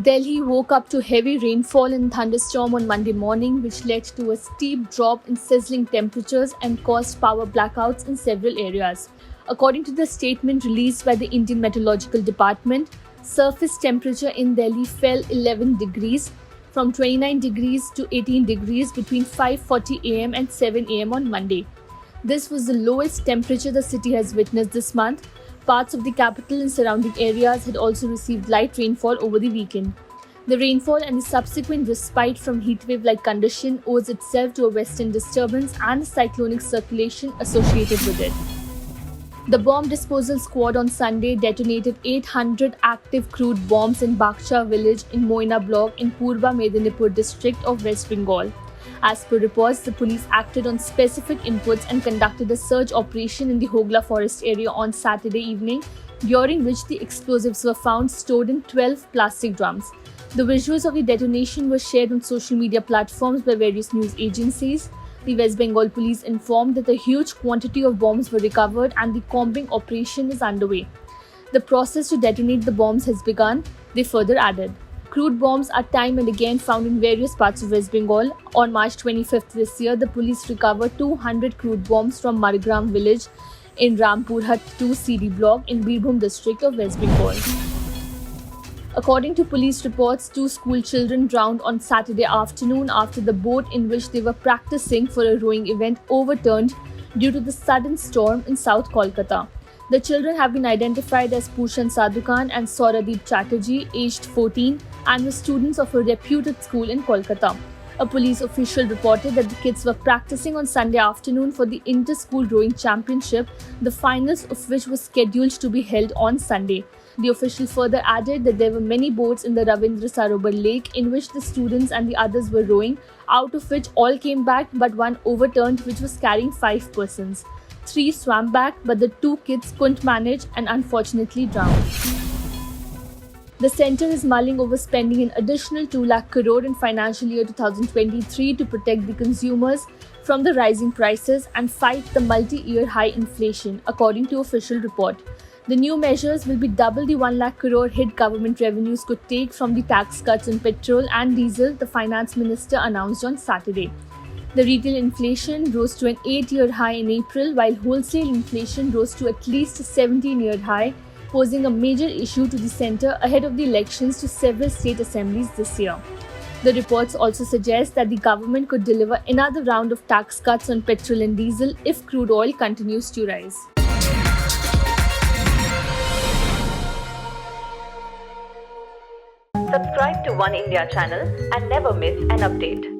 Delhi woke up to heavy rainfall and thunderstorm on Monday morning, which led to a steep drop in sizzling temperatures and caused power blackouts in several areas. According to the statement released by the Indian Meteorological Department, surface temperature in Delhi fell 11 degrees from 29 degrees to 18 degrees between 5:40 am and 7 am on Monday. This was the lowest temperature the city has witnessed this month. Parts of the capital and surrounding areas had also received light rainfall over the weekend. The rainfall and the subsequent respite from heatwave-like condition owes itself to a western disturbance and the cyclonic circulation associated with it. The bomb disposal squad on Sunday detonated 800 active crude bombs in Baksha village in Moina block in Purba Medinipur district of West Bengal. As per reports, the police acted on specific inputs and conducted a search operation in the Hogla forest area on Saturday evening, during which the explosives were found stored in 12 plastic drums. The visuals of the detonation were shared on social media platforms by various news agencies. The West Bengal police informed that a huge quantity of bombs were recovered and the combing operation is underway. The process to detonate the bombs has begun, they further added. Crude bombs are time and again found in various parts of West Bengal. On March 25th this year, the police recovered 200 crude bombs from Margram village in Rampurhat 2 CD block in Birbhum district of West Bengal. According to police reports, 2 school children drowned on Saturday afternoon after the boat in which they were practicing for a rowing event overturned due to the sudden storm in South Kolkata. The children have been identified as Pushan Sadhukan and Sauradeep Chatterjee, aged 14, and were students of a reputed school in Kolkata. A police official reported that the kids were practicing on Sunday afternoon for the Inter-School Rowing Championship, the finals of which was scheduled to be held on Sunday. The official further added that there were many boats in the Ravindra Sarovar lake in which the students and the others were rowing, out of which all came back but one overturned, which was carrying 5 persons. 3 swam back, but the 2 kids couldn't manage and unfortunately drowned. The centre is mulling over spending an additional 2 lakh crore in financial year 2023 to protect the consumers from the rising prices and fight the multi-year high inflation, according to official report. The new measures will be double the 1 lakh crore hit government revenues could take from the tax cuts on petrol and diesel, the finance minister announced on Saturday. The retail inflation rose to an 8-year high in April, while wholesale inflation rose to at least a 17-year high, posing a major issue to the centre ahead of the elections to several state assemblies this year. The reports also suggest that the government could deliver another round of tax cuts on petrol and diesel if crude oil continues to rise. Subscribe to One India channel and never miss an update.